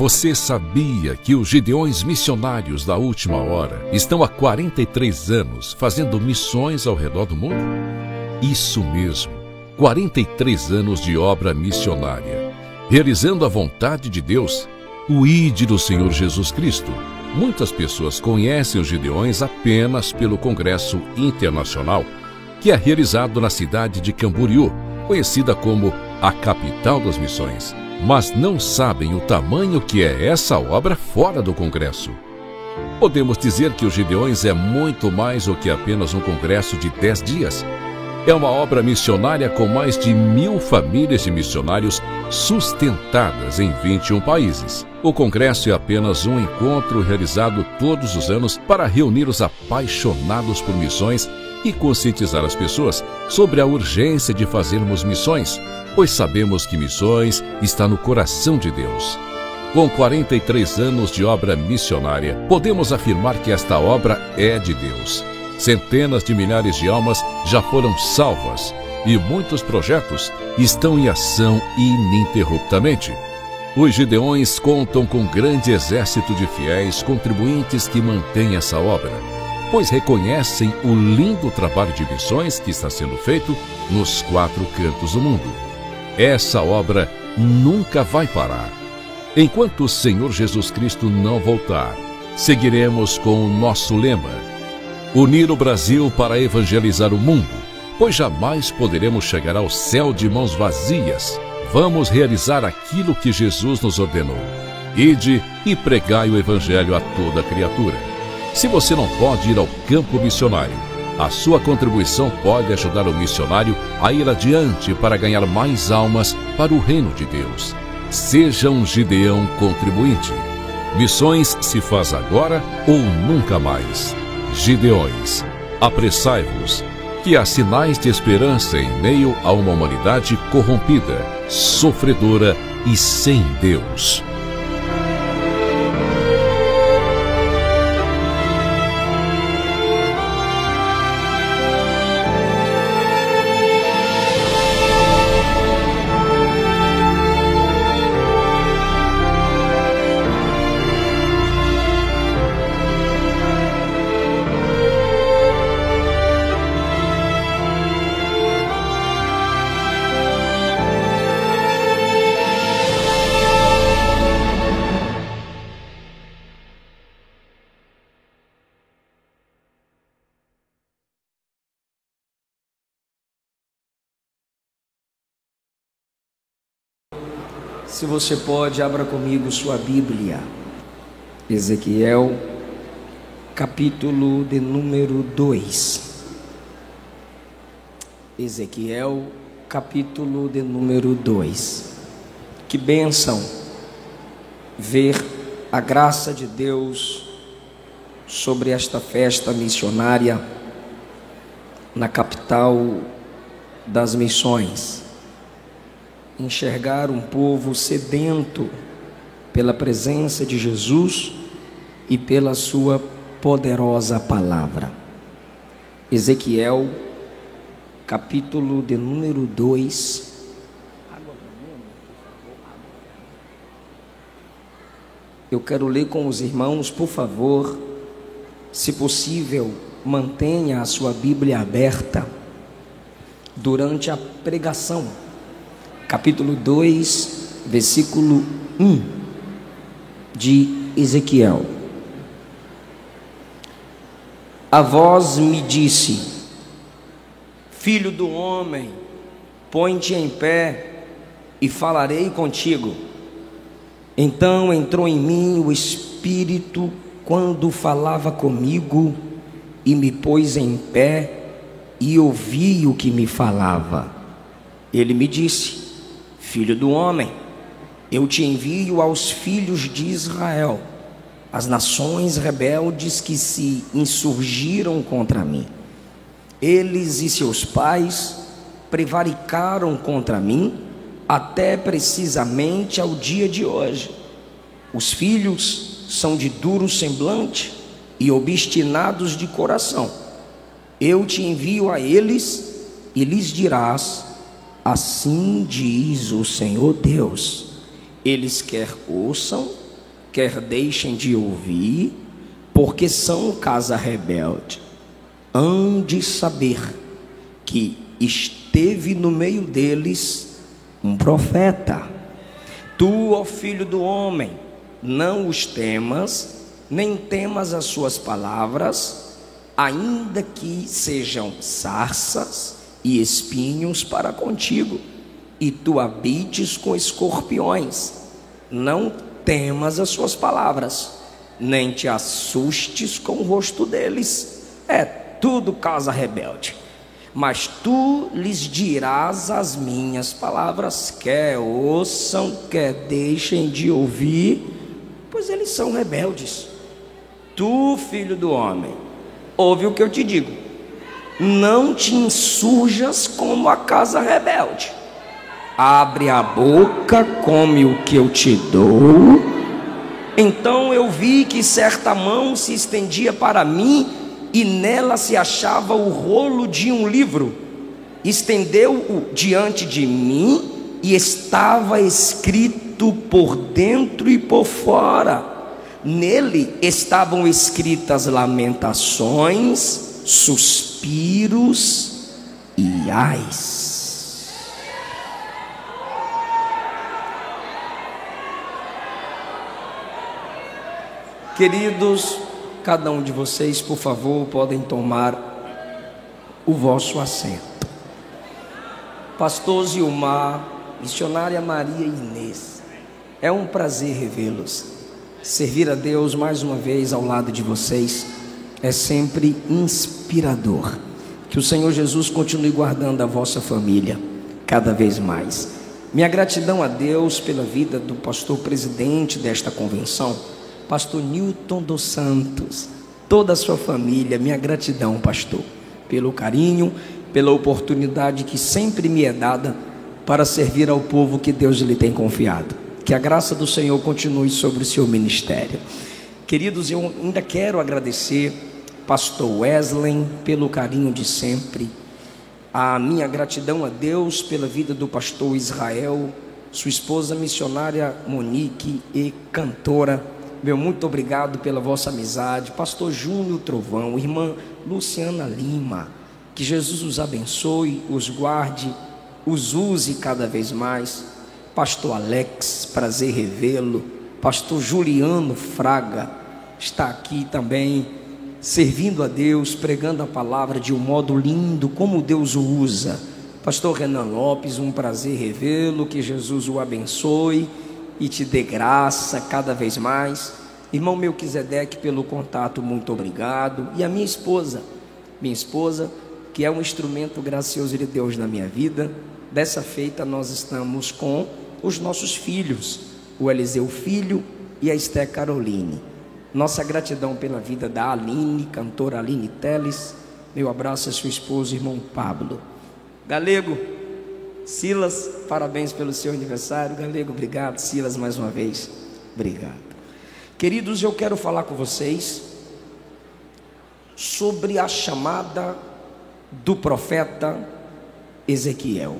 Você sabia que os Gideões missionários da última hora estão há 43 anos fazendo missões ao redor do mundo? Isso mesmo, 43 anos de obra missionária, realizando a vontade de Deus, o ID do Senhor Jesus Cristo. Muitas pessoas conhecem os Gideões apenas pelo Congresso Internacional, que é realizado na cidade de Camboriú, conhecida como a capital das missões. Mas não sabem o tamanho que é essa obra fora do Congresso. Podemos dizer que os Gideões é muito mais do que apenas um congresso de 10 dias. É uma obra missionária com mais de 1000 famílias de missionários sustentadas em 21 países. O congresso é apenas um encontro realizado todos os anos para reunir os apaixonados por missões e conscientizar as pessoas sobre a urgência de fazermos missões, pois sabemos que missões está no coração de Deus. Com 43 anos de obra missionária, podemos afirmar que esta obra é de Deus. Centenas de milhares de almas já foram salvas e muitos projetos estão em ação ininterruptamente. Os Gideões contam com um grande exército de fiéis contribuintes que mantêm essa obra, pois reconhecem o lindo trabalho de missões que está sendo feito nos 4 cantos do mundo. Essa obra nunca vai parar. Enquanto o Senhor Jesus Cristo não voltar, seguiremos com o nosso lema: unir o Brasil para evangelizar o mundo, pois jamais poderemos chegar ao céu de mãos vazias. Vamos realizar aquilo que Jesus nos ordenou: ide e pregai o evangelho a toda criatura. Se você não pode ir ao campo missionário, a sua contribuição pode ajudar o missionário a ir adiante para ganhar mais almas para o reino de Deus. Seja um Gideão contribuinte. Missões se faz agora ou nunca mais. Gideões, apressai-vos, que há sinais de esperança em meio a uma humanidade corrompida, sofredora e sem Deus. Se você pode, abra comigo sua Bíblia. Ezequiel, capítulo de número 2. Ezequiel, capítulo de número 2. Que bênção ver a graça de Deus sobre esta festa missionária na capital das missões. Enxergar um povo sedento pela presença de Jesus e pela sua poderosa palavra. Ezequiel, capítulo de número 2. Eu quero ler com os irmãos, por favor, se possível, mantenha a sua Bíblia aberta durante a pregação. Capítulo 2, versículo 1 de Ezequiel. A voz me disse: filho do homem, põe-te em pé e falarei contigo. Então entrou em mim o Espírito quando falava comigo e me pôs em pé e ouvi o que me falava. Ele me disse: filho do homem, eu te envio aos filhos de Israel, as nações rebeldes que se insurgiram contra mim. Eles e seus pais prevaricaram contra mim até precisamente ao dia de hoje. Os filhos são de duro semblante e obstinados de coração. Eu te envio a eles e lhes dirás: assim diz o Senhor Deus, eles quer ouçam, quer deixem de ouvir, porque são casa rebelde. Hão de saber que esteve no meio deles um profeta. Tu, ó filho do homem, não os temas, nem temas as suas palavras, ainda que sejam sarças e espinhos para contigo, e tu habites com escorpiões. Não temas as suas palavras, nem te assustes com o rosto deles. É tudo casa rebelde. Mas tu lhes dirás as minhas palavras, quer ouçam, quer deixem de ouvir, pois eles são rebeldes. Tu, filho do homem, ouve o que eu te digo: não te insurjas como a casa rebelde. Abre a boca, come o que eu te dou. Então eu vi que certa mão se estendia para mim, e nela se achava o rolo de um livro. Estendeu-o diante de mim, e estava escrito por dentro e por fora. Nele estavam escritas lamentações, suspiros e ais. Queridos, cada um de vocês, por favor, podem tomar o vosso assento. Pastor Zilmar, missionária Maria Inês, é um prazer revê-los. Servir a Deus mais uma vez ao lado de vocês é sempre inspirador. Que o Senhor Jesus continue guardando a vossa família cada vez mais. Minha gratidão a Deus pela vida do pastor presidente desta convenção, pastor Newton dos Santos, toda a sua família. Minha gratidão, pastor, pelo carinho, pela oportunidade que sempre me é dada para servir ao povo que Deus lhe tem confiado. Que a graça do Senhor continue sobre o seu ministério. Queridos, eu ainda quero agradecer pastor Wesley pelo carinho de sempre. A minha gratidão a Deus pela vida do pastor Israel, sua esposa missionária Monique e cantora. Meu muito obrigado pela vossa amizade. Pastor Júnior Trovão, irmã Luciana Lima, que Jesus os abençoe, os guarde, os use cada vez mais. Pastor Alex, prazer revê-lo. Pastor Juliano Fraga está aqui também, servindo a Deus, pregando a palavra de um modo lindo, como Deus o usa. Pastor Renan Lopes, um prazer revê-lo, que Jesus o abençoe e te dê graça cada vez mais. Irmão Melquisedeque, pelo contato, muito obrigado. E a minha esposa, que é um instrumento gracioso de Deus na minha vida. Dessa feita nós estamos com os nossos filhos, o Eliseu Filho e a Esté Caroline. Nossa gratidão pela vida da Aline, cantora Aline Teles. Meu abraço a sua esposa, irmão Pablo. Galego, Silas, parabéns pelo seu aniversário. Galego, obrigado. Silas, mais uma vez, obrigado. Queridos, eu quero falar com vocês sobre a chamada do profeta Ezequiel.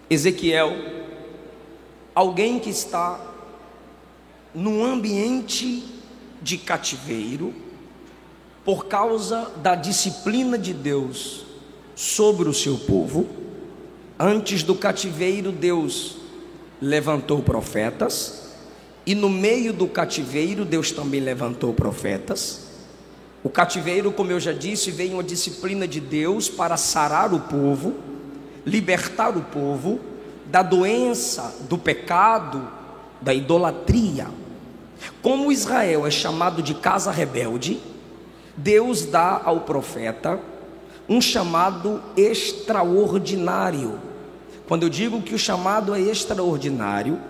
Ezequiel, alguém que está num ambiente de cativeiro por causa da disciplina de Deus sobre o seu povo. Antes do cativeiro, Deus levantou profetas, e no meio do cativeiro Deus também levantou profetas. O cativeiro, como eu já disse, veio uma disciplina de Deus para sarar o povo, libertar o povo da doença, do pecado, da idolatria. Como Israel é chamado de casa rebelde, Deus dá ao profeta um chamado extraordinário. Quando eu digo que o chamado é extraordinário,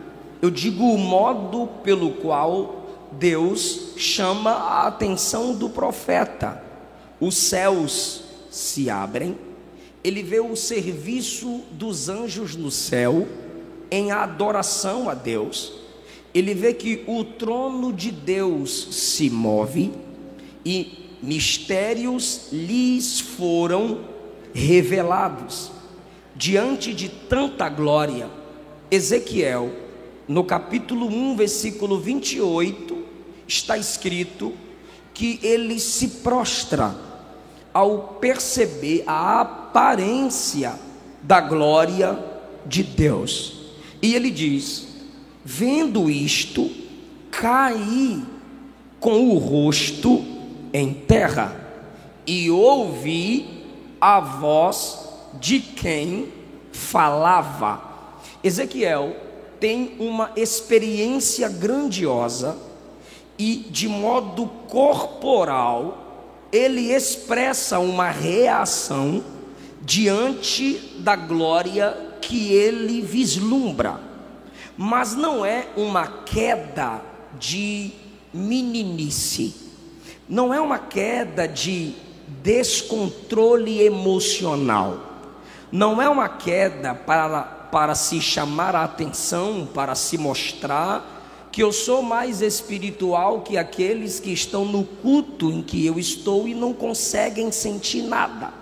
eu digo o modo pelo qual Deus chama a atenção do profeta. Os céus se abrem, ele vê o serviço dos anjos no céu em adoração a Deus. Ele vê que o trono de Deus se move e mistérios lhes foram revelados. Diante de tanta glória, Ezequiel no capítulo 1, versículo 28, está escrito que ele se prostra ao perceber a aparência da glória de Deus. E ele diz: vendo isto, caí com o rosto em terra e ouvi a voz de quem falava. Ezequiel tem uma experiência grandiosa e, de modo corporal, ele expressa uma reação diante da glória que ele vislumbra. Mas não é uma queda de meninice, não é uma queda de descontrole emocional, não é uma queda para se chamar a atenção, para se mostrar que eu sou mais espiritual que aqueles que estão no culto em que eu estou e não conseguem sentir nada.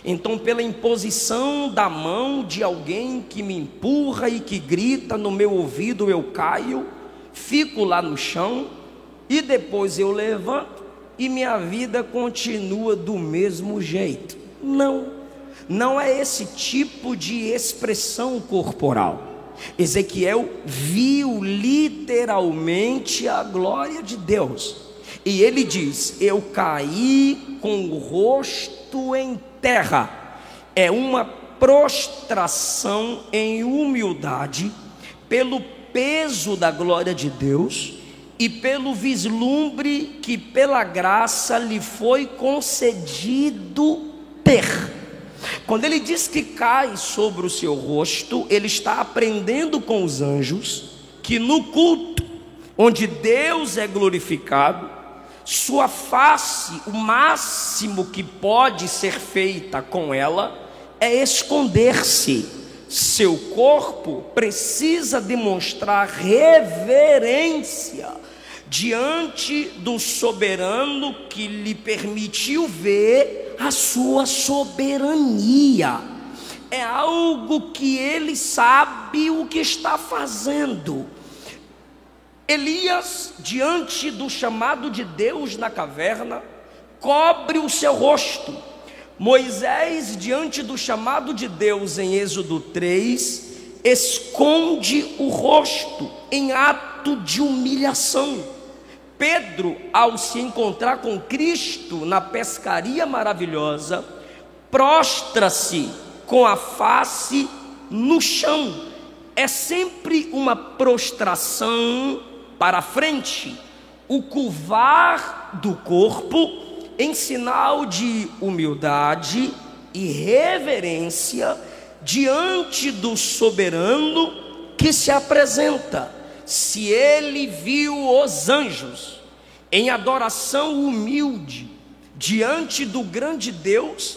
Então, pela imposição da mão de alguém que me empurra e que grita no meu ouvido, eu caio, fico lá no chão e depois eu levanto e minha vida continua do mesmo jeito. Não é esse tipo de expressão corporal. Ezequiel viu literalmente a glória de Deus, e ele diz: eu caí com o rosto em terra. É uma prostração em humildade pelo peso da glória de Deus e pelo vislumbre que pela graça lhe foi concedido ter. Quando ele diz que cai sobre o seu rosto, ele está aprendendo com os anjos que no culto, onde Deus é glorificado, sua face, o máximo que pode ser feita com ela é esconder-se. Seu corpo precisa demonstrar reverência diante do soberano que lhe permitiu ver a sua soberania. É algo que ele sabe o que está fazendo. Elias, diante do chamado de Deus na caverna, cobre o seu rosto. Moisés, diante do chamado de Deus em Êxodo 3, esconde o rosto em ato de humilhação. Pedro, ao se encontrar com Cristo na pescaria maravilhosa, prostra-se com a face no chão. É sempre uma prostração para frente, o curvar do corpo em sinal de humildade e reverência diante do soberano que se apresenta. Se ele viu os anjos em adoração humilde diante do grande Deus,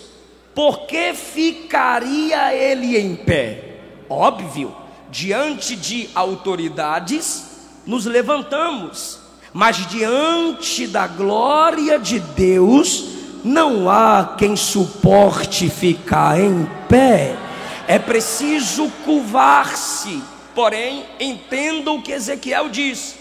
por que ficaria ele em pé? Óbvio, diante de autoridades nos levantamos, mas diante da glória de Deus não há quem suporte ficar em pé. É preciso curvar-se. Porém, entenda o que Ezequiel diz: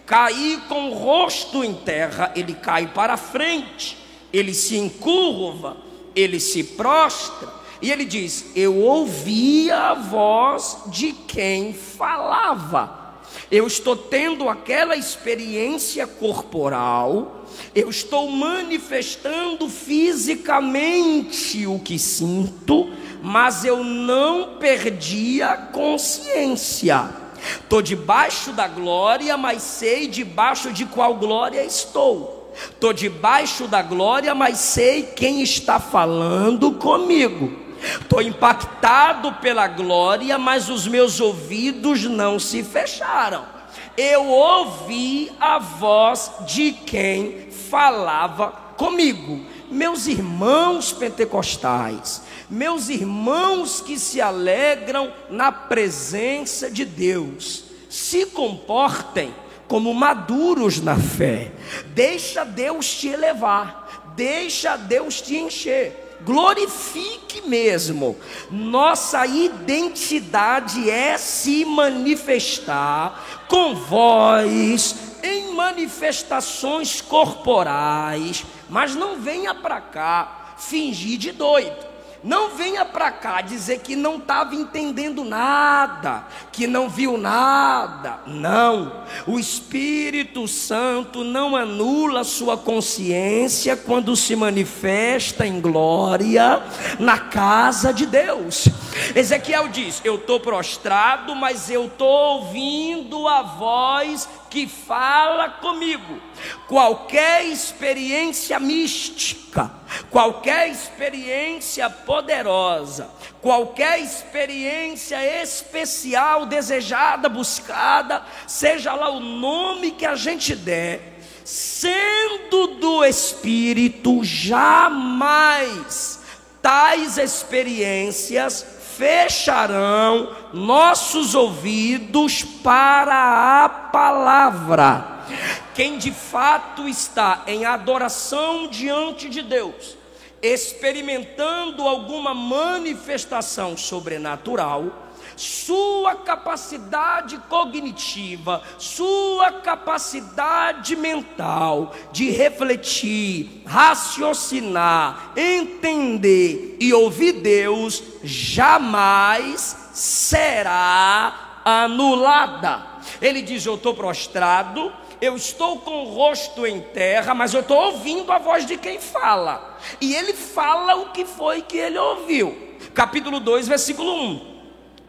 cair com o rosto em terra. Ele cai para frente, ele se encurva, ele se prostra, e ele diz: eu ouvi a voz de quem falava. Eu estou tendo aquela experiência corporal, eu estou manifestando fisicamente o que sinto, mas eu não perdi a consciência. Estou debaixo da glória, mas sei debaixo de qual glória estou. Estou debaixo da glória, mas sei quem está falando comigo. Estou impactado pela glória, mas os meus ouvidos não se fecharam. Eu ouvi a voz de quem falava comigo. Meus irmãos pentecostais, meus irmãos que se alegram na presença de Deus, se comportem como maduros na fé. Deixa Deus te elevar, deixa Deus te encher. glorifique mesmo. Nossa identidade é se manifestar com voz, em manifestações corporais. Mas não venha para cá fingir de doido. Não venha para cá dizer que não estava entendendo nada, que não viu nada. Não, o Espírito Santo não anula sua consciência quando se manifesta em glória na casa de Deus. Ezequiel diz: eu estou prostrado, mas eu estou ouvindo a voz que fala comigo. Qualquer experiência mística, qualquer experiência poderosa, qualquer experiência especial, desejada, buscada, seja lá o nome que a gente der, sendo do Espírito, jamais tais experiências fecharão nossos ouvidos para a palavra. Quem de fato está em adoração diante de Deus, experimentando alguma manifestação sobrenatural, sua capacidade cognitiva, sua capacidade mental de refletir, raciocinar, entender e ouvir Deus, jamais será anulada. Ele diz: eu estou prostrado, eu estou com o rosto em terra, mas eu estou ouvindo a voz de quem fala. E ele fala o que foi que ele ouviu. Capítulo 2, versículo 1.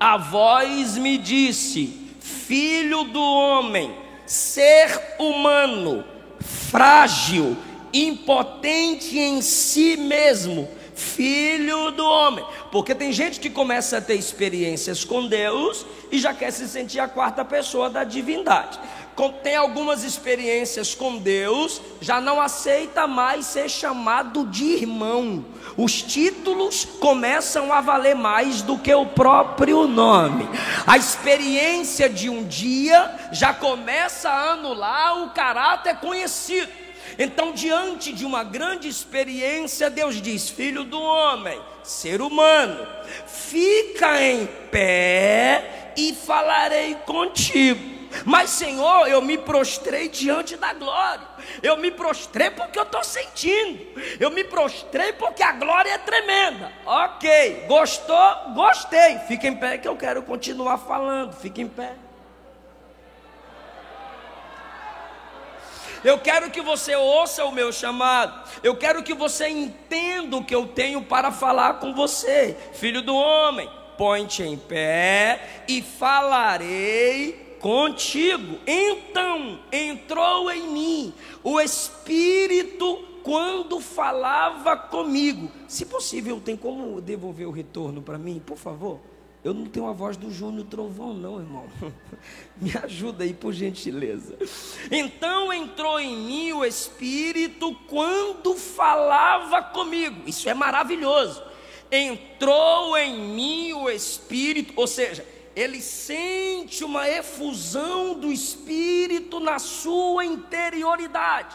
A voz me disse: filho do homem, ser humano, frágil, impotente em si mesmo, filho do homem. Porque tem gente que começa a ter experiências com Deus e já quer se sentir a quarta pessoa da divindade. Tem algumas experiências com Deus, já não aceita mais ser chamado de irmão. Os títulos começam a valer mais do que o próprio nome. A experiência de um dia já começa a anular o caráter conhecido. Então, diante de uma grande experiência, Deus diz: filho do homem, ser humano, fica em pé e falarei contigo. Mas Senhor, eu me prostrei diante da glória. Eu me prostrei porque eu estou sentindo. Eu me prostrei porque a glória é tremenda. Ok, gostou? Gostei. Fica em pé que eu quero continuar falando. Fica em pé. Eu quero que você ouça o meu chamado. Eu quero que você entenda o que eu tenho para falar com você. Filho do homem, põe-te em pé e falarei contigo. Então entrou em mim o Espírito quando falava comigo. Se possível, tem como devolver o retorno para mim, por favor? Eu não tenho a voz do Júnior Trovão não, irmão. Me ajuda aí, por gentileza. Então entrou em mim o Espírito quando falava comigo. Isso é maravilhoso. Entrou em mim o Espírito, ou seja, ele sente uma efusão do Espírito na sua interioridade.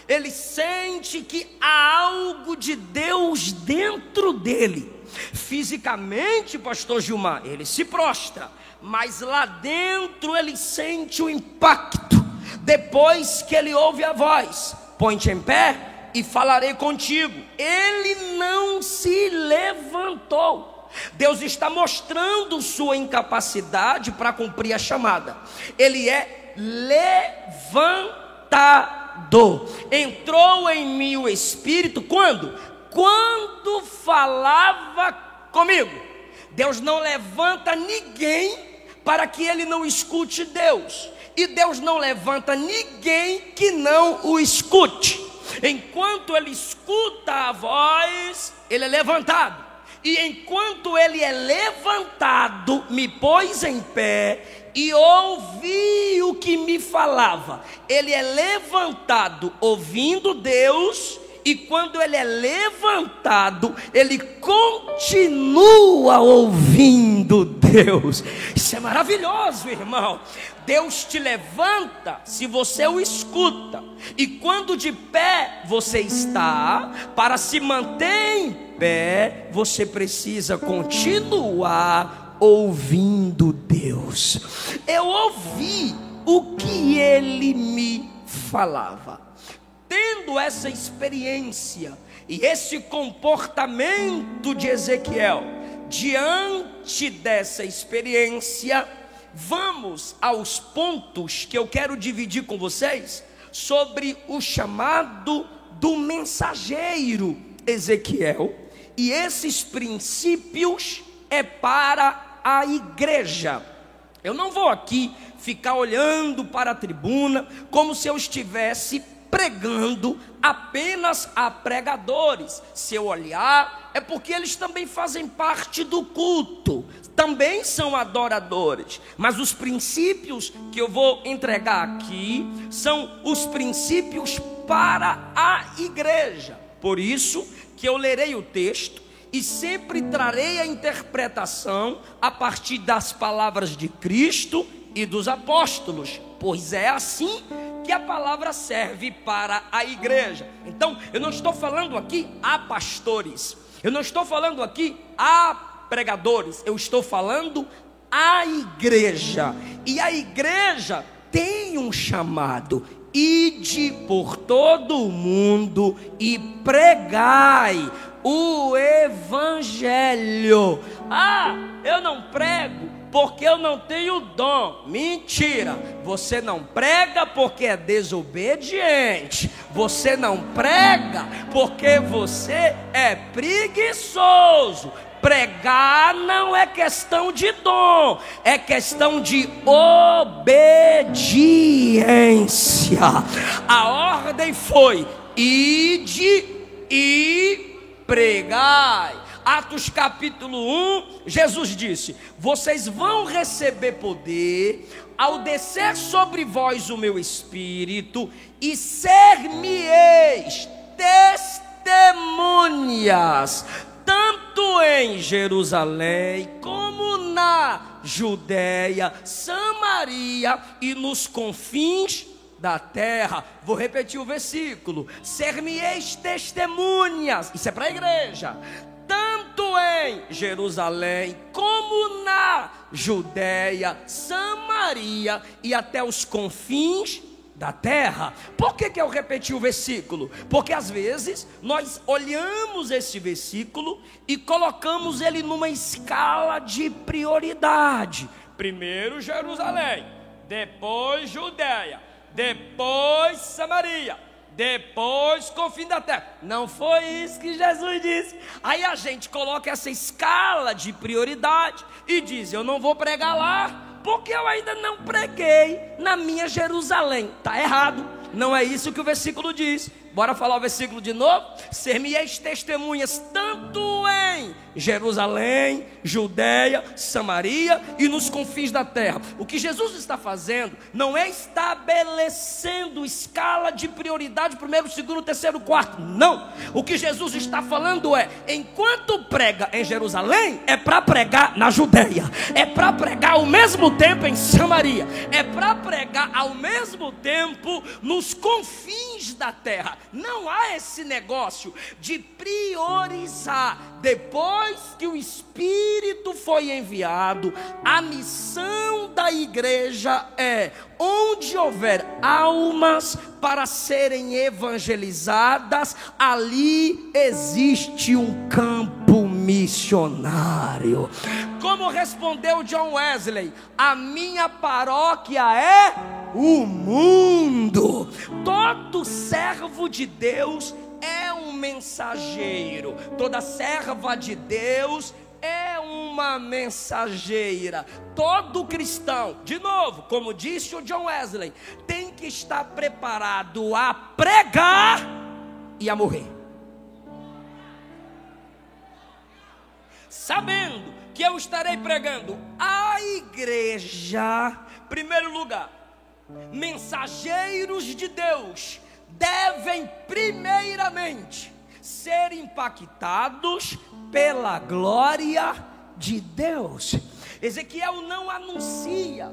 Ele sente que há algo de Deus dentro dele. Fisicamente, pastor Gilmar, ele se prostra, mas lá dentro ele sente o impacto. Depois que ele ouve a voz: põe-te em pé e falarei contigo. Ele não se levantou. Deus está mostrando sua incapacidade para cumprir a chamada. Ele é levantado. Entrou em mim o Espírito quando? Quando falava comigo. Deus não levanta ninguém para que ele não escute Deus. E Deus não levanta ninguém que não o escute. Enquanto ele escuta a voz, ele é levantado. E enquanto ele é levantado, me pôs em pé e ouvi o que me falava. Ele é levantado ouvindo Deus, e quando ele é levantado, ele continua ouvindo Deus. Deus. Isso é maravilhoso, irmão. Deus te levanta se você o escuta, e quando de pé você está, para se manter em pé, você precisa continuar ouvindo Deus. Eu ouvi o que ele me falava. Tendo essa experiência e esse comportamento de Ezequiel, diante dessa experiência, vamos aos pontos que eu quero dividir com vocês sobre o chamado do mensageiro Ezequiel. E esses princípios é para a igreja. Eu não vou aqui ficar olhando para a tribuna como se eu estivesse pregando apenas a pregadores. Se eu olhar, é porque eles também fazem parte do culto, também são adoradores. Mas os princípios que eu vou entregar aqui são os princípios para a igreja. Por isso que eu lerei o texto e sempre trarei a interpretação a partir das palavras de Cristo e dos apóstolos, pois é assim que a palavra serve para a igreja. Então, eu não estou falando aqui a pastores, eu não estou falando aqui a pregadores, eu estou falando a igreja. E a igreja tem um chamado: ide por todo o mundo e pregai o evangelho. Ah, eu não prego porque eu não tenho dom. Mentira. Você não prega porque é desobediente. Você não prega porque você é preguiçoso. Pregar não é questão de dom, é questão de obediência. A ordem foi: ide e pregai. Atos capítulo 1, Jesus disse: vocês vão receber poder ao descer sobre vós o meu espírito, e ser-me-eis testemunhas, tanto em Jerusalém como na Judéia, Samaria e nos confins da terra. Vou repetir o versículo: ser-me-eis testemunhas. Isso é para a igreja. Tanto em Jerusalém como na Judéia, Samaria e até os confins da terra. Por que eu repeti o versículo? Porque às vezes nós olhamos esse versículo e colocamos ele numa escala de prioridade. Primeiro Jerusalém, depois Judéia, depois Samaria, depois confim da terra. Não foi isso que Jesus disse. Aí a gente coloca essa escala de prioridade e diz: eu não vou pregar lá porque eu ainda não preguei na minha Jerusalém. Está errado, não é isso que o versículo diz. Bora falar o versículo de novo? Ser-me-eis testemunhas tanto em Jerusalém, Judéia, Samaria e nos confins da terra. O que Jesus está fazendo não é estabelecendo escala de prioridade, primeiro, segundo, terceiro, quarto. Não. O que Jesus está falando é: enquanto prega em Jerusalém, é para pregar na Judéia, é para pregar ao mesmo tempo em Samaria, é para pregar ao mesmo tempo nos confins da terra. Não há esse negócio de priorizar. Depois que o Espírito foi enviado, a missão da igreja é: onde houver almas para serem evangelizadas, ali existe um campo missionário. Como respondeu John Wesley: a minha paróquia é o mundo. Todo servo de Deus é um mensageiro, toda serva de Deus é uma mensageira. Todo cristão, de novo, como disse o John Wesley, tem que estar preparado a pregar e a morrer, sabendo que eu estarei pregando a igreja. Primeiro lugar, mensageiros de Deus devem primeiramente ser impactados pela glória de Deus. Ezequiel não anuncia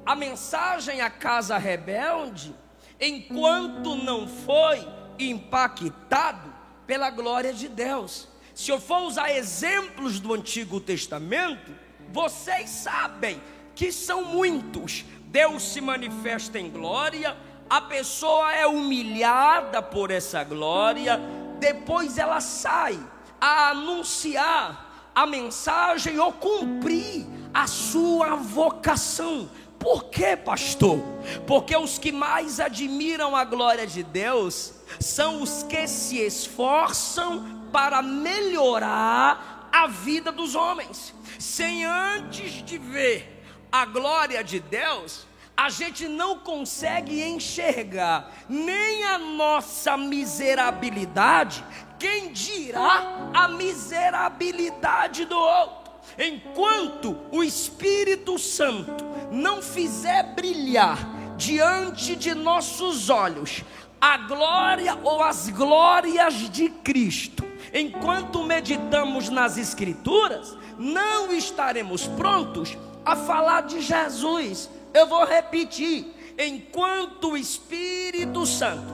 a mensagem à casa rebelde enquanto não foi impactado pela glória de Deus. Se eu for usar exemplos do Antigo Testamento, vocês sabem que são muitos. Deus se manifesta em glória, a pessoa é humilhada por essa glória, depois ela sai a anunciar a mensagem ou cumprir a sua vocação. Por quê, pastor? Porque os que mais admiram a glória de Deus são os que se esforçam para melhorar a vida dos homens. Sem antes de ver a glória de Deus, a gente não consegue enxergar nem a nossa miserabilidade, quem dirá a miserabilidade do outro. Enquanto o Espírito Santo não fizer brilhar diante de nossos olhos a glória ou as glórias de Cristo, enquanto meditamos nas Escrituras, não estaremos prontos a falar de Jesus. Eu vou repetir: enquanto o Espírito Santo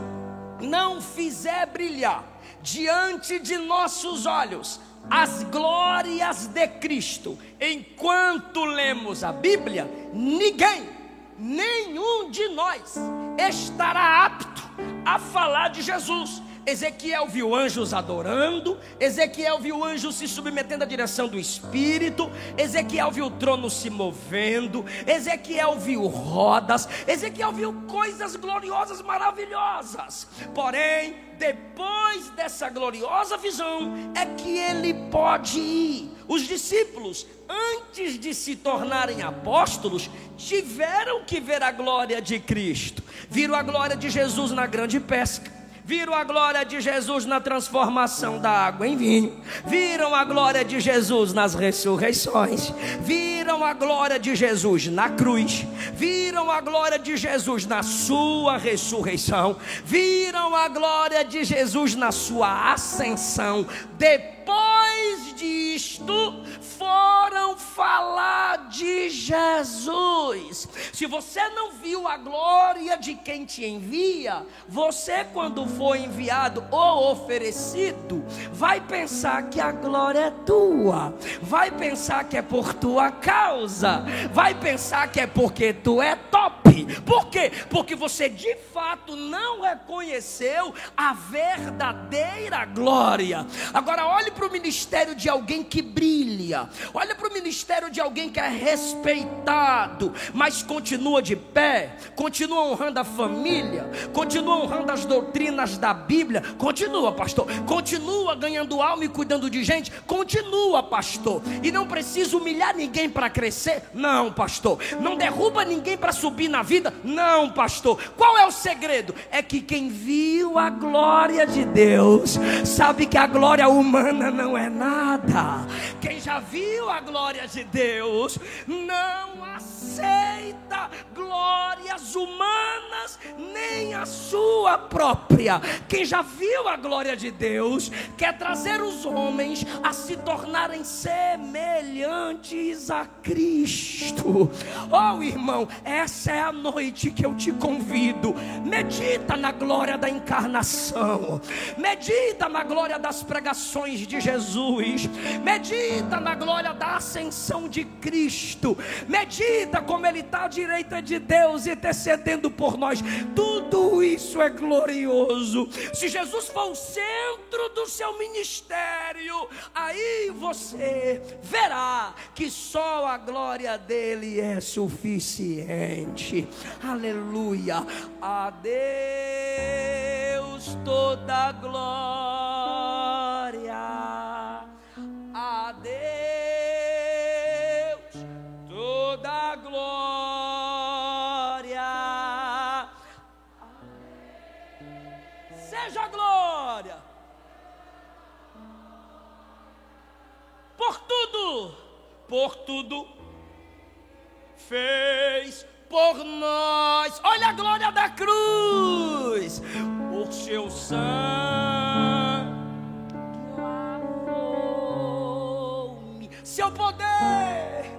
não fizer brilhar diante de nossos olhos as glórias de Cristo, enquanto lemos a Bíblia, nenhum de nós estará apto a falar de Jesus. Ezequiel viu anjos adorando, Ezequiel viu anjos se submetendo à direção do Espírito, Ezequiel viu o trono se movendo, Ezequiel viu rodas, Ezequiel viu coisas gloriosas, maravilhosas. Porém, depois dessa gloriosa visão, é que ele pode ir. Os discípulos, antes de se tornarem apóstolos, tiveram que ver a glória de Cristo. Viram a glória de Jesus na grande pesca, viram a glória de Jesus na transformação da água em vinho, viram a glória de Jesus nas ressurreições, viram a glória de Jesus na cruz, viram a glória de Jesus na sua ressurreição, viram a glória de Jesus na sua ascensão. Depois disto, foram falar de Jesus. Se você não viu a glória de quem te envia, você, quando for enviado ou oferecido, vai pensar que a glória é tua, vai pensar que é por tua causa, vai pensar que é porque tu é top. Por quê? Porque você de fato não reconheceu a verdadeira glória. Agora olhe para o ministério de alguém que brilha, olha para o ministério de alguém que é respeitado, mas continua de pé, continua honrando a família, continua honrando as doutrinas da Bíblia. Continua, pastor, continua ganhando alma e cuidando de gente. Continua, pastor, e não precisa humilhar ninguém para crescer. Não, pastor, não derruba ninguém para subir na vida. Não, pastor. Qual é o segredo? É que quem viu a glória de Deus sabe que a glória humana não é nada. Quem já viu a glória de Deus não aceita glórias humanas, nem a sua própria. Quem já viu a glória de Deus quer trazer os homens a se tornarem semelhantes a Cristo. Oh, irmão, essa é a noite que eu te convido. Medita na glória da encarnação, medita na glória das pregações de Jesus, medita na glória da ascensão de Cristo, medita como Ele está à direita de Deus intercedendo por nós. Tudo isso é glorioso. Se Jesus for o centro do seu ministério, aí você verá que só a glória dele é suficiente. Aleluia. A Deus toda a glória, a Deus toda a glória, seja a glória por tudo fez por nós. Olha a glória da cruz, por seu sangue lavou-me, seu poder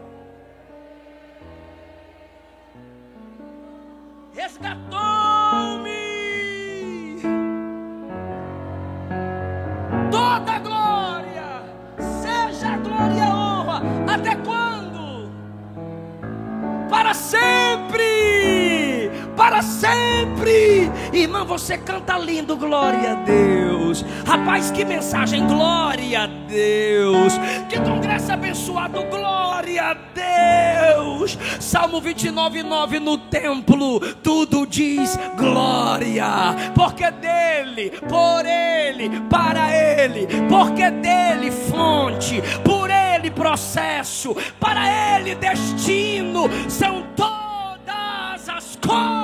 sempre. Irmã, você canta lindo, glória a Deus. Rapaz, que mensagem, glória a Deus. Que congresso abençoado, glória a Deus. Salmo 29:9, no templo tudo diz glória, porque dele, por ele, para ele, porque dele fonte, por ele processo, para ele destino, são todas as coisas.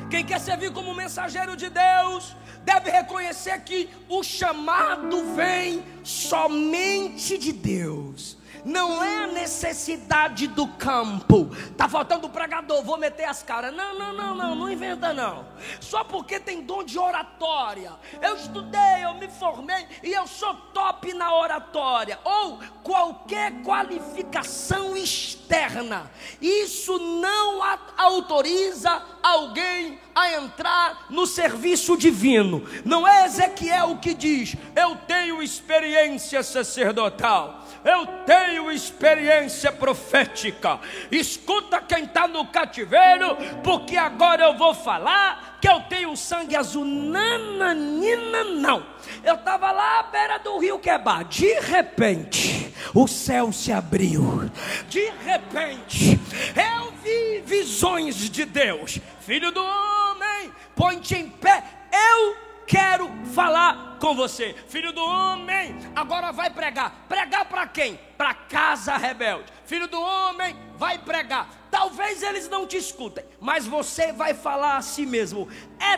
Quem quer servir como mensageiro de Deus deve reconhecer que o chamado vem somente de Deus. Não é a necessidade do campo. Está faltando pregador, vou meter as caras. Não inventa não. Só porque tem dom de oratória. Eu estudei, eu me formei e eu sou top na oratória. Ou qualquer qualificação externa. Isso não autoriza alguém a entrar no serviço divino. Não é Ezequiel que diz: eu tenho experiência sacerdotal, eu tenho experiência profética. Escuta quem está no cativeiro, porque agora eu vou falar que eu tenho sangue azul. Nananina, não. Eu estava lá à beira do rio Quebar. De repente, o céu se abriu. De repente, eu vi visões de Deus. Filho do homem, põe-te em pé. Eu quero falar com você. Filho do homem, agora vai pregar. Pregar para quem? Para casa rebelde. Filho do homem, vai pregar. Talvez eles não te escutem, mas você vai falar a si mesmo. É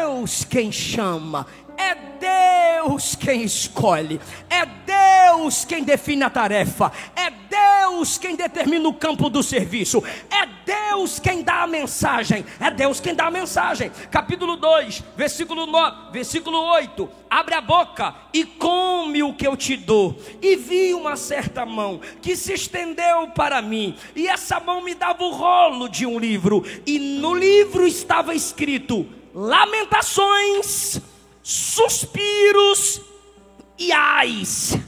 Deus quem chama, é Deus quem escolhe, é Deus quem define a tarefa, é Deus quem determina o campo do serviço, é Deus quem dá a mensagem, é Deus quem dá a mensagem. Capítulo 2, versículo 9, versículo 8. Abre a boca e come o que eu te dou. E vi uma certa mão que se estendeu para mim, e essa mão me dava o rolo de um livro, e no livro estava escrito lamentações, suspiros e ais.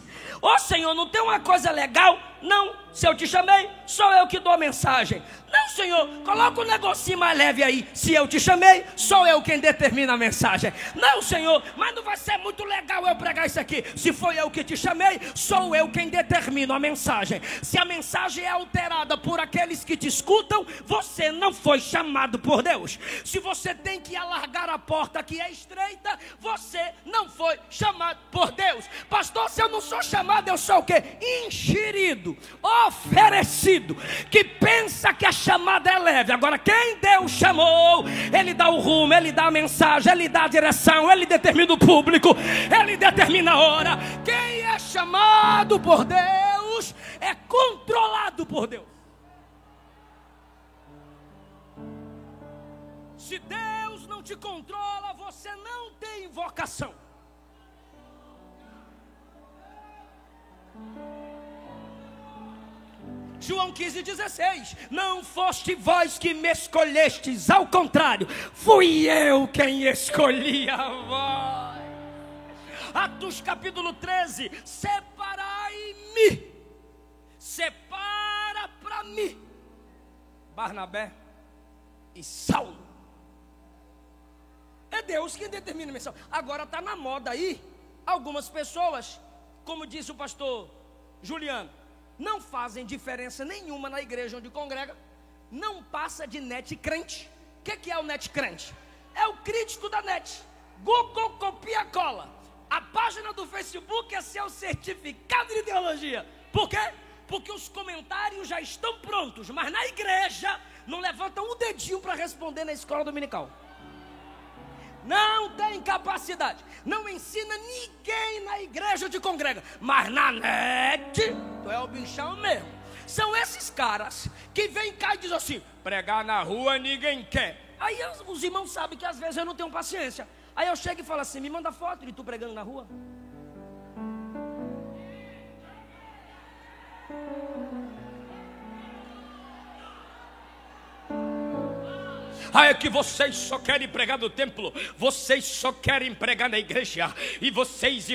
Ô Senhor, não tem uma coisa legal? Não, se eu te chamei, sou eu que dou a mensagem. Não, Senhor, coloca um negocinho mais leve aí. Se eu te chamei, sou eu quem determina a mensagem. Não, Senhor, mas não vai ser muito legal eu pregar isso aqui. Se foi eu que te chamei, sou eu quem determina a mensagem. Se a mensagem é alterada por aqueles que te escutam, você não foi chamado por Deus. Se você tem que alargar a porta que é estreita, você não foi chamado por Deus. Pastor, se eu não sou chamado, eu sou o quê? Enxerido, oferecido, que pensa que a chamada é leve. Agora quem Deus chamou, Ele dá o rumo, Ele dá a mensagem, Ele dá a direção, Ele determina o público, Ele determina a hora. Quem é chamado por Deus é controlado por Deus. Se Deus não te controla, você não tem vocação. João 15,16. Não foste vós que me escolhestes, ao contrário, fui eu quem escolhi a vós. Atos capítulo 13. Separai-me, separa para mim Barnabé e Saulo. É Deus quem determina a missão. Agora está na moda aí, algumas pessoas, como disse o pastor Juliano, não fazem diferença nenhuma na igreja onde congrega, não passa de net crente. O que é o net crente? É o crítico da net. Google copia cola. A página do Facebook é seu certificado de ideologia. Por quê? Porque os comentários já estão prontos, mas na igreja não levantam um dedinho para responder na escola dominical. Não tem capacidade, não ensina ninguém na igreja de congrega, mas na net, tu é o bichão mesmo. São esses caras que vêm cá e dizem assim: pregar na rua ninguém quer. Aí os irmãos sabem que às vezes eu não tenho paciência. Aí eu chego e falo assim: me manda foto de tu pregando na rua. Ah, é que vocês só querem pregar no templo, vocês só querem pregar na igreja, e vocês,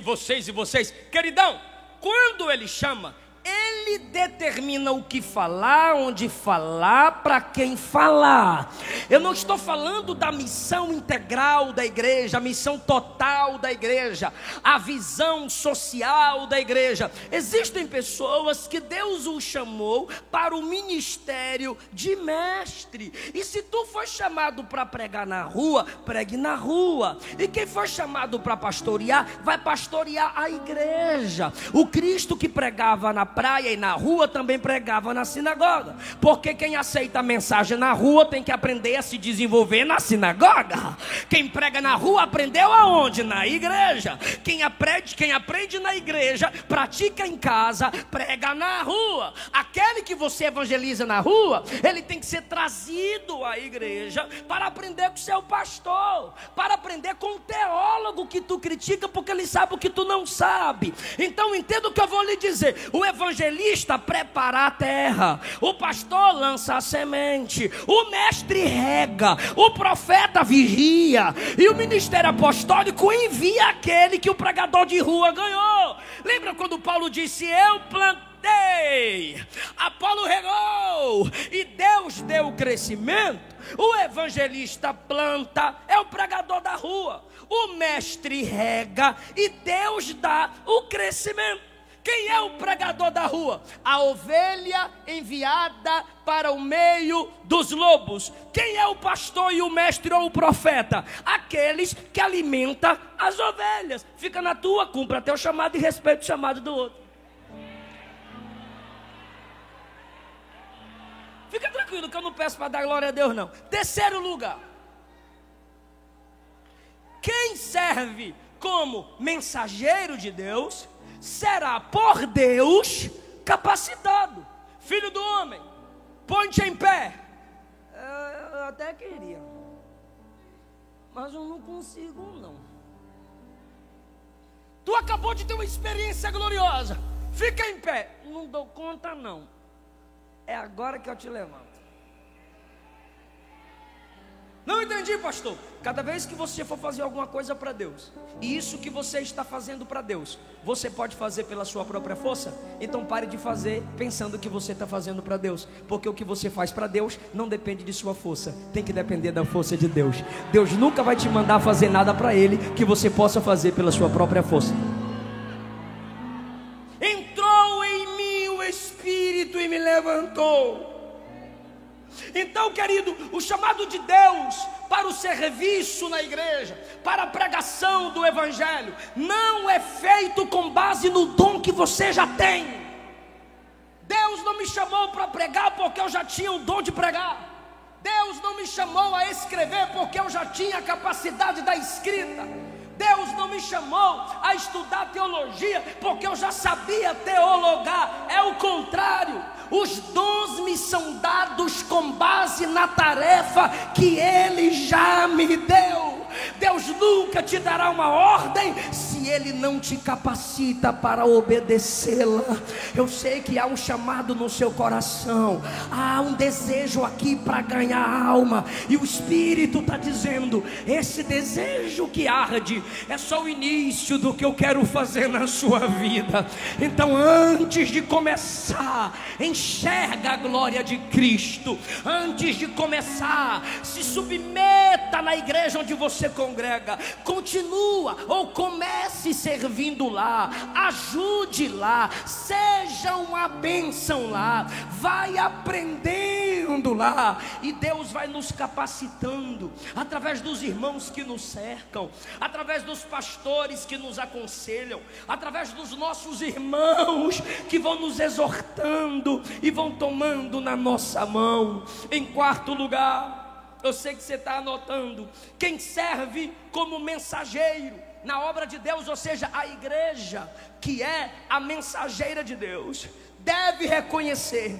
queridão, quando Ele chama, Ele determina o que falar, onde falar, para quem falar. Eu não estou falando da missão integral da igreja, a missão total da igreja, a visão social da igreja. Existem pessoas que Deus os chamou para o ministério de mestre. E se tu for chamado para pregar na rua, pregue na rua. E quem for chamado para pastorear, vai pastorear a igreja. O Cristo que pregava na praia e na rua também pregava na sinagoga, porque quem aceita a mensagem na rua tem que aprender a se desenvolver na sinagoga. Quem prega na rua aprendeu aonde? Na igreja. Quem aprende na igreja, pratica em casa, prega na rua. Aquele que você evangeliza na rua, ele tem que ser trazido à igreja para aprender com o seu pastor, para aprender com o teólogo que tu critica, porque ele sabe o que tu não sabe. Então entenda o que eu vou lhe dizer. O evangelista prepara a terra, o pastor lança a semente, o mestre rega, o profeta vigia, e o ministério apostólico envia aquele que o pregador de rua ganhou. Lembra quando Paulo disse: eu plantei, Apolo regou e Deus deu o crescimento? O evangelista planta, é o pregador da rua. O mestre rega e Deus dá o crescimento. Quem é o pregador da rua? A ovelha enviada para o meio dos lobos. Quem é o pastor e o mestre ou o profeta? Aqueles que alimentam as ovelhas. Fica na tua, cumpra teu chamado e respeita o chamado do outro. Fica tranquilo que eu não peço para dar glória a Deus não. Terceiro lugar, quem serve como mensageiro de Deus será por Deus capacitado. Filho do homem, põe-te em pé. Eu até queria, mas eu não consigo não. Tu acabou de ter uma experiência gloriosa, fica em pé. Não dou conta não. É agora que eu te levanto. Não entendi, pastor. Cada vez que você for fazer alguma coisa para Deus, e isso que você está fazendo para Deus, você pode fazer pela sua própria força, então pare de fazer pensando que você está fazendo para Deus, porque o que você faz para Deus não depende de sua força, tem que depender da força de Deus. Deus nunca vai te mandar fazer nada para Ele que você possa fazer pela sua própria força. Entrou em mim o Espírito e me levantou. Então, querido, o chamado de Deus para o serviço na igreja, para a pregação do evangelho, não é feito com base no dom que você já tem. Deus não me chamou para pregar porque eu já tinha o dom de pregar. Deus não me chamou a escrever porque eu já tinha a capacidade da escrita. Deus não me chamou a estudar teologia porque eu já sabia teologar. É o contrário. Os dons me são dados com base na tarefa que Ele já me deu. Deus nunca te dará uma ordem se Ele não te capacita para obedecê-la. Eu sei que há um chamado no seu coração, há um desejo aqui para ganhar alma, e o Espírito está dizendo: esse desejo que arde é só o início do que eu quero fazer na sua vida. Então, antes de começar, enxerga a glória de Cristo. Antes de começar, se submeta na igreja onde você congrega. Continua ou comece servindo lá, ajude lá, seja uma bênção lá, vai aprendendo lá, e Deus vai nos capacitando através dos irmãos que nos cercam, através dos pastores que nos aconselham, através dos nossos irmãos que vão nos exortando e vão tomando na nossa mão. Em quarto lugar, eu sei que você está anotando, quem serve como mensageiro na obra de Deus, ou seja, a igreja, que é a mensageira de Deus, deve reconhecer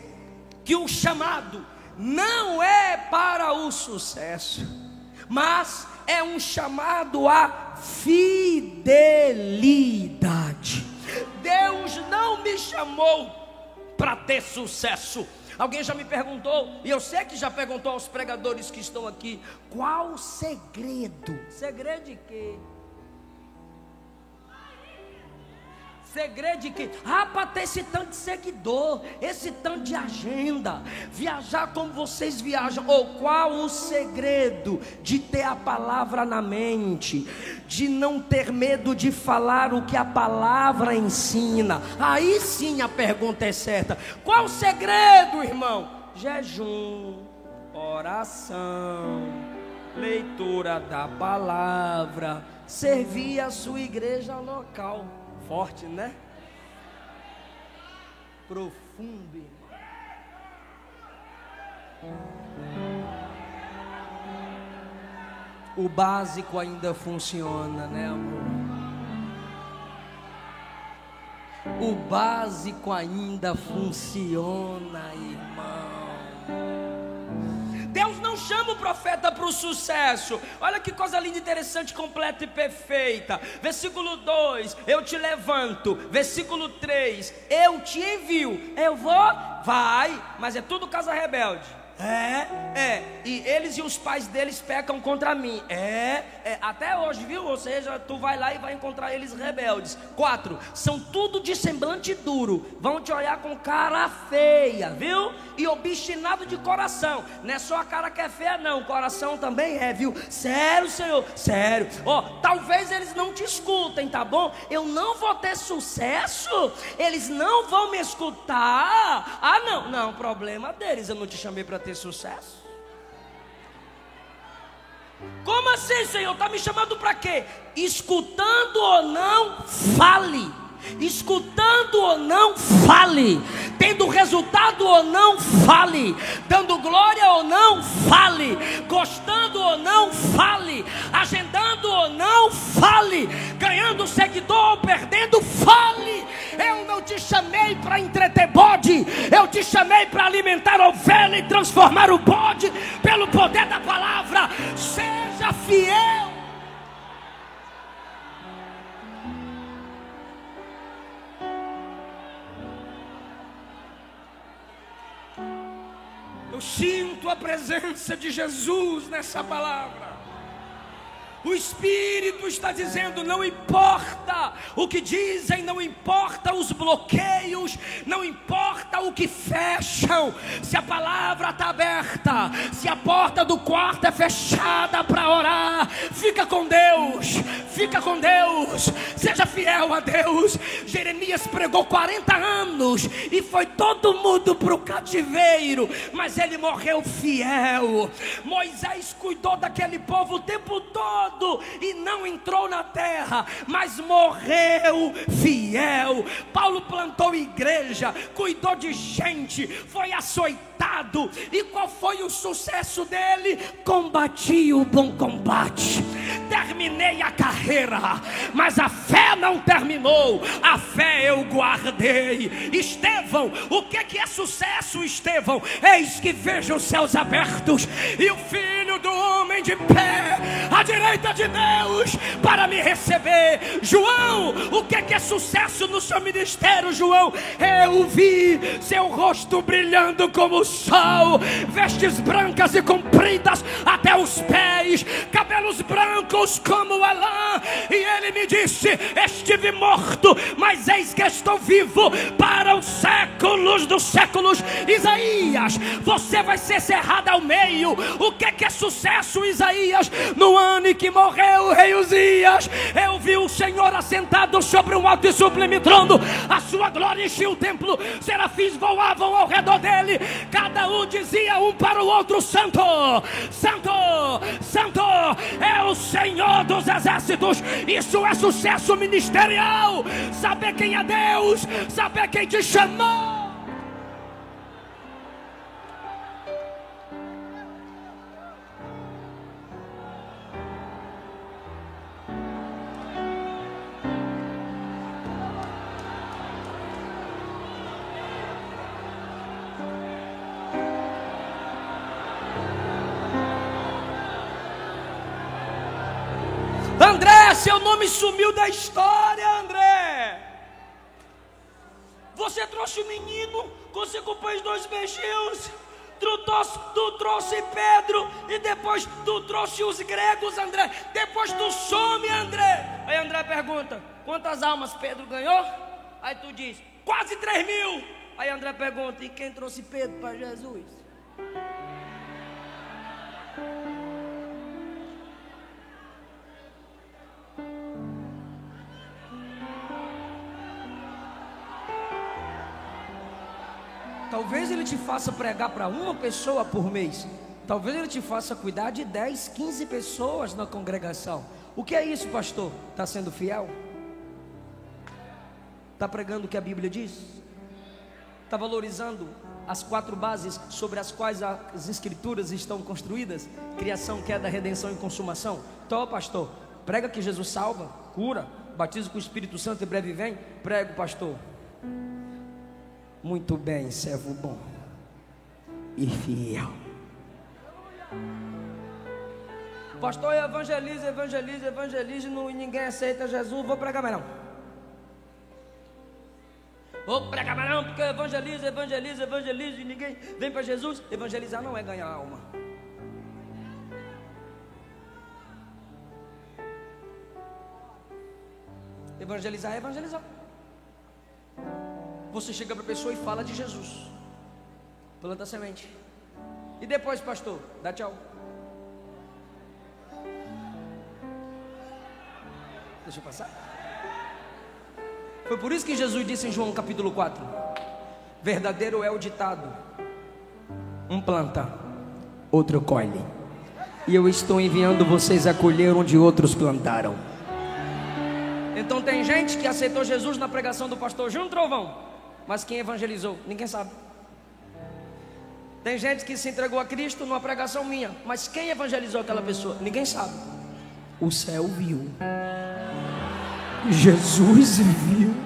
que o chamado não é para o sucesso, mas é um chamado à fidelidade. Deus não me chamou para ter sucesso. Alguém já me perguntou, e eu sei que já perguntou aos pregadores que estão aqui: qual o segredo? Segredo de quê? Segredo de quê? Para ter esse tanto de seguidor, esse tanto de agenda, viajar como vocês viajam. Ou qual o segredo de ter a palavra na mente, de não ter medo de falar o que a palavra ensina? Aí sim a pergunta é certa. Qual o segredo, irmão? Jejum, oração, leitura da palavra, servir a sua igreja local. Forte, né? Profundo, irmão. O básico ainda funciona, né, amor? O básico ainda funciona, irmão. Deus não chama o profeta para o sucesso. Olha que coisa linda, interessante, completa e perfeita. Versículo 2, eu te levanto. Versículo 3, eu te envio. Eu vou? Vai, mas é tudo casa rebelde. E eles e os pais deles pecam contra mim. Até hoje, viu? Ou seja, tu vai lá e vai encontrar eles rebeldes. 4, são tudo de semblante duro, vão te olhar com cara feia, viu? E obstinado de coração. Não é só a cara que é feia não, o coração também é, viu? Sério, Senhor, sério. Talvez eles não te escutem, tá bom? Eu não vou ter sucesso, eles não vão me escutar. Não, problema deles, eu não te chamei para ter sucesso. Como assim, Senhor? Está me chamando para quê? Escutando ou não, fale. Escutando ou não, fale. Tendo resultado ou não, fale. Dando glória ou não, fale. Gostando ou não, fale. Agendando ou não, fale. Ganhando seguidor ou perdendo, fale. Eu não te chamei para entreter bode, eu te chamei para alimentar a ovelha e transformar o bode pelo poder da palavra. Seja fiel. Eu sinto a presença de Jesus nessa palavra. O Espírito está dizendo: não importa o que dizem, não importa os bloqueios, não importa o que fecham. Se a palavra está aberta, se a porta do quarto é fechada para orar, fica com Deus, fica com Deus, seja fiel a Deus. Jeremias pregou 40 anos e foi todo mundo para o cativeiro, mas ele morreu fiel. Moisés cuidou daquele povo o tempo todo e não entrou na terra, mas morreu fiel. Paulo plantou igreja, cuidou de gente, foi açoitado. E qual foi o sucesso dele? Combati o bom combate, terminei a carreira, mas a fé não terminou, a fé eu guardei. Estevão, o que é sucesso, Estevão? Eis que vejo os céus abertos e o Filho do Homem de pé à direita de Deus para me receber. João, o que é sucesso no seu ministério, João? Eu vi seu rosto brilhando como o sol, vestes brancas e compridas até os pés, cabelos brancos como a lã. E ele me disse: estive morto, mas eis que estou vivo para os séculos dos séculos. Isaías, você vai ser cerrado ao meio. O que é sucesso, Isaías? No ano em que morreu o rei Uzias, eu vi o Senhor assentado sobre um alto e sublime trono, a sua glória enchia o templo, serafins voavam ao redor dele, cada um dizia um para o outro: Santo, Santo, Santo é o Senhor dos exércitos. Isso é sucesso ministerial, saber quem é Deus, saber quem te chamou. André, seu nome sumiu da história, André. Você trouxe o menino, você compôs 2 beijinhos, tu trouxe Pedro, e depois tu trouxe os gregos, André. Depois tu some, André. Aí André pergunta: quantas almas Pedro ganhou? Aí tu diz, quase 3.000. Aí André pergunta, e quem trouxe Pedro para Jesus? Talvez ele te faça pregar para uma pessoa por mês. Talvez ele te faça cuidar de 10, 15 pessoas na congregação. O que é isso, pastor? Está sendo fiel? Está pregando o que a Bíblia diz? Está valorizando as 4 bases sobre as quais as escrituras estão construídas? Criação, queda, redenção e consumação. Então, pastor, prega que Jesus salva, cura, batiza com o Espírito Santo e breve vem. Prego, pastor. Muito bem, servo bom e fiel. Pastor, evangeliza e ninguém aceita Jesus. Vou pregar mais não. Vou pregar mais não, porque evangeliza e ninguém vem para Jesus. Evangelizar não é ganhar alma. Evangelizar é evangelizar. Você chega para a pessoa e fala de Jesus. Planta a semente. E depois, pastor, dá tchau. Deixa eu passar. Foi por isso que Jesus disse em João capítulo 4: verdadeiro é o ditado, um planta, outro colhe. E eu estou enviando vocês a colher onde outros plantaram. Então tem gente que aceitou Jesus na pregação do pastor Júnior Trovão, mas quem evangelizou? Ninguém sabe. Tem gente que se entregou a Cristo numa pregação minha, mas quem evangelizou aquela pessoa? Ninguém sabe. O céu viu, Jesus viu.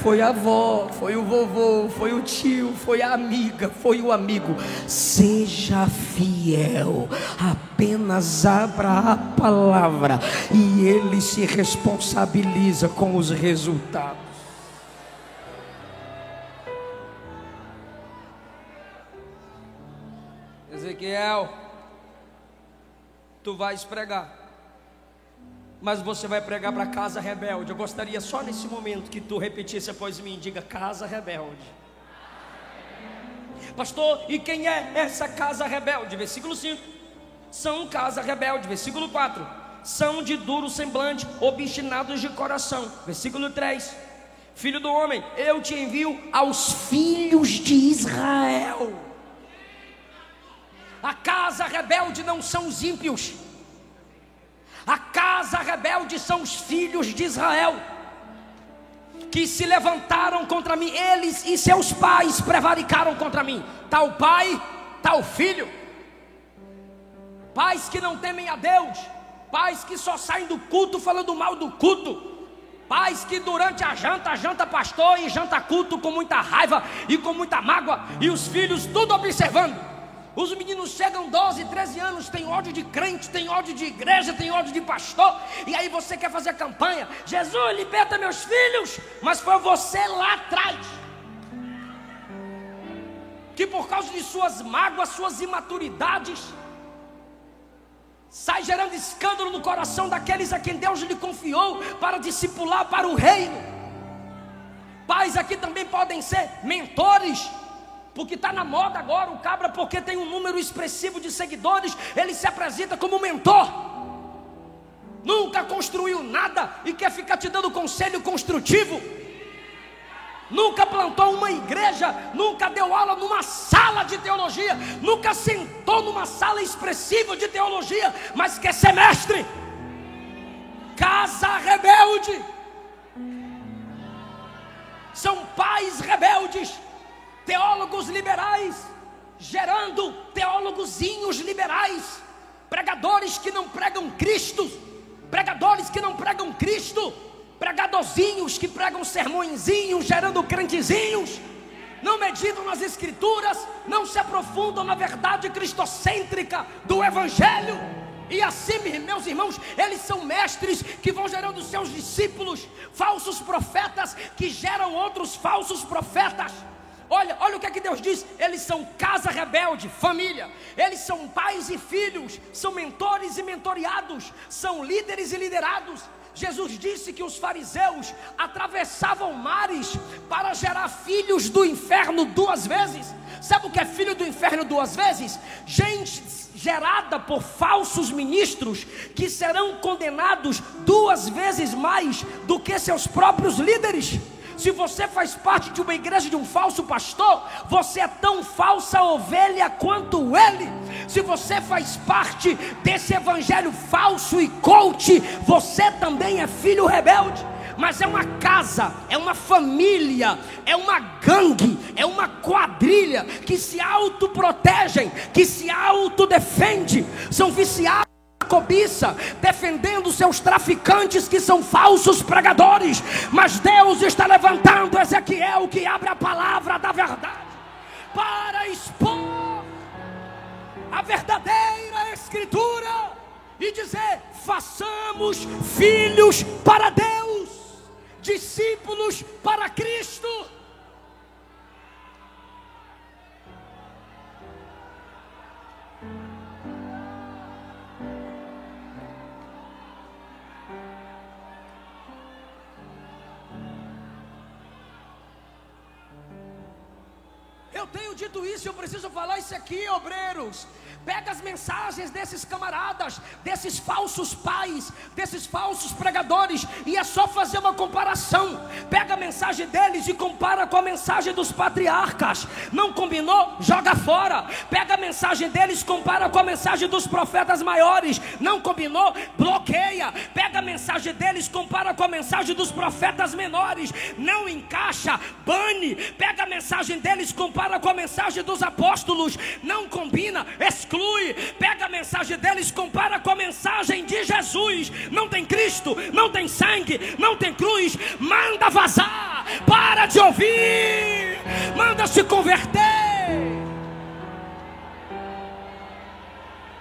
Foi a avó, foi o vovô, foi o tio, foi a amiga, foi o amigo. Seja fiel, apenas abra a palavra e ele se responsabiliza com os resultados. Ezequiel, tu vais pregar, mas você vai pregar para casa rebelde. Eu gostaria só nesse momento que tu repetisse após mim. Diga: casa rebelde. Pastor, e quem é essa casa rebelde? Versículo 5: são casa rebelde. Versículo 4: são de duro semblante, obstinados de coração. Versículo 3: filho do homem, eu te envio aos filhos de Israel. A casa rebelde não são os ímpios. A casa rebelde são os filhos de Israel, que se levantaram contra mim. Eles e seus pais prevaricaram contra mim. Tal pai, tal filho. Pais que não temem a Deus. Pais que só saem do culto falando mal do culto. Pais que durante a janta pastor e janta culto com muita raiva e com muita mágoa. E os filhos tudo observando. Os meninos chegam 12, 13 anos, tem ódio de crente, tem ódio de igreja, tem ódio de pastor. E aí você quer fazer a campanha: Jesus, liberta meus filhos. Mas foi você lá atrás que por causa de suas mágoas, suas imaturidades, sai gerando escândalo no coração daqueles a quem Deus lhe confiou para discipular para o reino. Pais aqui também podem ser mentores, porque está na moda agora o cabra, porque tem um número expressivo de seguidores, ele se apresenta como mentor. Nunca construiu nada e quer ficar te dando conselho construtivo. Nunca plantou uma igreja, nunca deu aula numa sala de teologia, nunca sentou numa sala expressiva de teologia, mas quer ser mestre. Casa rebelde. São pais rebeldes, teólogos liberais, gerando teólogozinhos liberais, pregadores que não pregam Cristo, pregadores que não pregam Cristo, pregadorzinhos que pregam sermõezinhos, gerando crentezinhos, não meditam nas escrituras, não se aprofundam na verdade cristocêntrica do evangelho. E assim, meus irmãos, eles são mestres que vão gerando seus discípulos, falsos profetas que geram outros falsos profetas. Olha o que é que Deus diz: eles são casa rebelde, família. Eles são pais e filhos, são mentores e mentoriados, são líderes e liderados, Jesus disse que os fariseus atravessavam mares para gerar filhos do inferno 2 vezes. Sabe o que é filho do inferno 2 vezes? Gente gerada por falsos ministros que serão condenados 2 vezes mais do que seus próprios líderes. Se você faz parte de uma igreja de um falso pastor, você é tão falsa ovelha quanto ele. Se você faz parte desse evangelho falso e coach, você também é filho rebelde. Mas é uma casa, é uma família, é uma gangue, é uma quadrilha que se autoprotegem, que se autodefende, são viciados cobiça, defendendo seus traficantes que são falsos pregadores. Mas Deus está levantando Ezequiel, que abre a palavra da verdade para expor a verdadeira escritura e dizer: façamos filhos para Deus, discípulos para Cristo. Eu tenho dito isso, eu preciso falar isso aqui, obreiros. Pega as mensagens desses camaradas, desses falsos pais, desses falsos pregadores, e é só fazer uma comparação. Pega a mensagem deles e compara com a mensagem dos patriarcas. Não combinou? Joga fora. Pega a mensagem deles, compara com a mensagem dos profetas maiores. Não combinou? Bloqueia. Pega a mensagem deles, compara com a mensagem dos profetas menores. Não encaixa, bane. Pega a mensagem deles, compara com a mensagem dos apóstolos. Não combina, exclui. Pega a mensagem deles, compara com a mensagem de Jesus. Não tem Cristo, não tem sangue, não tem cruz. Manda vazar, para de ouvir, manda se converter.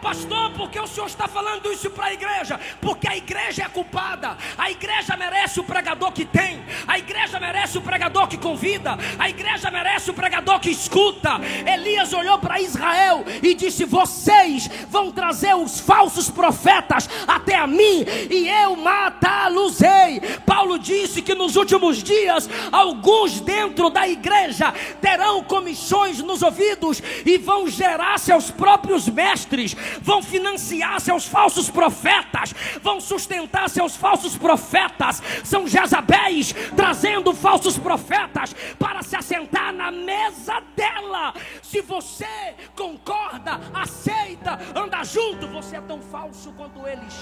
Pastor, por que o senhor está falando isso para a igreja? Porque a igreja é culpada. A igreja merece o pregador que tem. A igreja merece o pregador que convida. A igreja merece o pregador que escuta. Elias olhou para Israel e disse: vocês vão trazer os falsos profetas até a mim, e eu matá-los-ei. Paulo disse que nos últimos dias alguns dentro da igreja terão comissões nos ouvidos e vão gerar seus próprios mestres, vão financiar seus falsos profetas, vão sustentar seus falsos profetas. São Jezabéis trazendo falsos profetas para se assentar na mesa dela. Se você concorda, aceita, anda junto, você é tão falso quanto eles.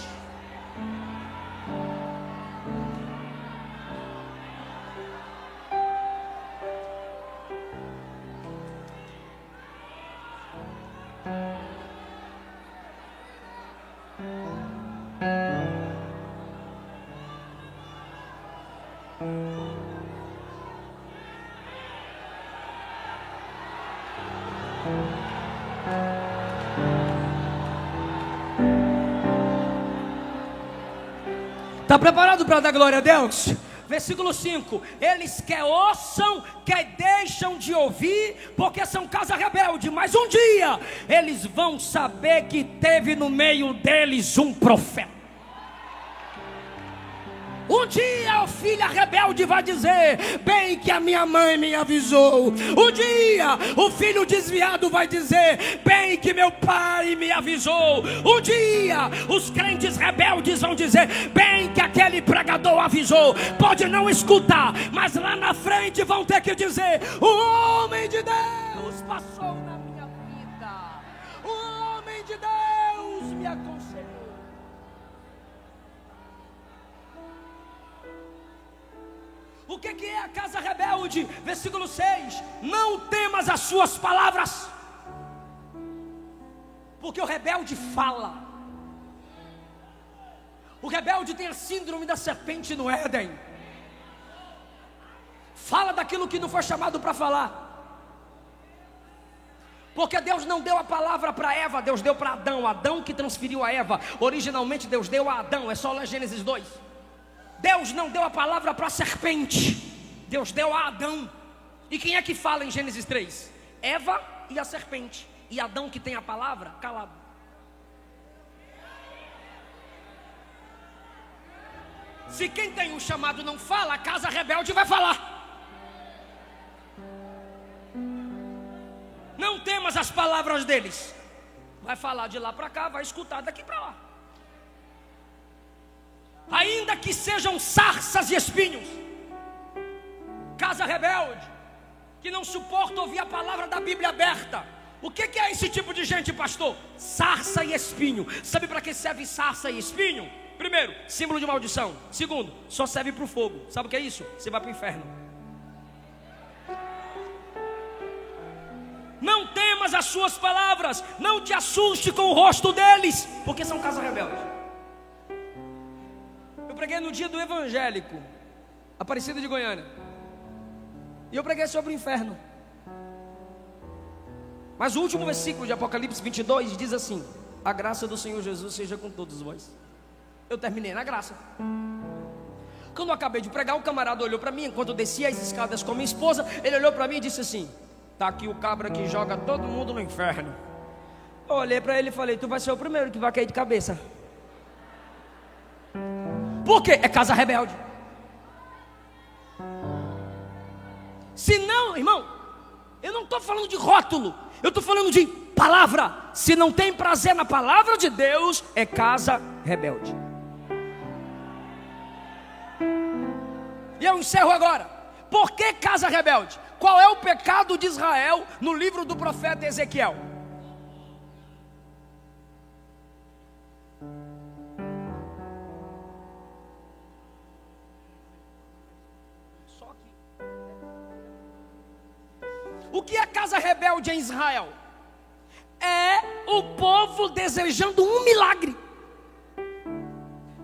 Está preparado para dar glória a Deus? Versículo 5: eles quer ouçam, quer deixam de ouvir, porque são casa rebelde. Mas um dia eles vão saber que teve no meio deles um profeta. Um dia a filha rebelde vai dizer: bem que a minha mãe me avisou. Um dia o filho desviado vai dizer: bem que meu pai me avisou. Um dia os crentes rebeldes vão dizer: bem que aquele pregador avisou. Pode não escutar, mas lá na frente vão ter que dizer: o homem de Deus passou na minha vida, o homem de Deus me aconselhou. O que é a casa rebelde? Versículo 6: não temas as suas palavras, porque o rebelde fala. O rebelde tem a síndrome da serpente no Éden. Fala daquilo que não foi chamado para falar. Porque Deus não deu a palavra para Eva, Deus deu para Adão. Adão que transferiu a Eva. Originalmente Deus deu a Adão. É só ler Gênesis 2. Deus não deu a palavra para a serpente, Deus deu a Adão. E quem é que fala em Gênesis 3? Eva e a serpente. E Adão, que tem a palavra, calado. Se quem tem um chamado não fala, a casa rebelde vai falar. Não temas as palavras deles. Vai falar de lá para cá, vai escutar daqui para lá. Ainda que sejam sarças e espinhos. Casa rebelde, que não suporta ouvir a palavra da Bíblia aberta. O que é esse tipo de gente, pastor? Sarça e espinho. Sabe para que serve sarça e espinho? Primeiro, símbolo de maldição. Segundo, só serve para o fogo. Sabe o que é isso? Você vai para o inferno. Não temas as suas palavras, não te assuste com o rosto deles, porque são casa rebelde. Eu preguei no dia do evangélico, Aparecida de Goiânia, e eu preguei sobre o inferno. Mas o último versículo de Apocalipse 22 diz assim: a graça do Senhor Jesus seja com todos vós. Eu terminei na graça. Quando eu acabei de pregar, o camarada olhou para mim, enquanto eu descia as escadas com minha esposa, ele olhou para mim e disse assim: tá aqui o cabra que joga todo mundo no inferno. Eu olhei para ele e falei: tu vai ser o primeiro que vai cair de cabeça. Por quê? É casa rebelde. Se não, irmão, eu não estou falando de rótulo, eu estou falando de palavra. Se não tem prazer na palavra de Deus, é casa rebelde. E eu encerro agora. Por que casa rebelde? Qual é o pecado de Israel no livro do profeta Ezequiel? Só aqui. O que é casa rebelde em Israel? É o povo desejando um milagre.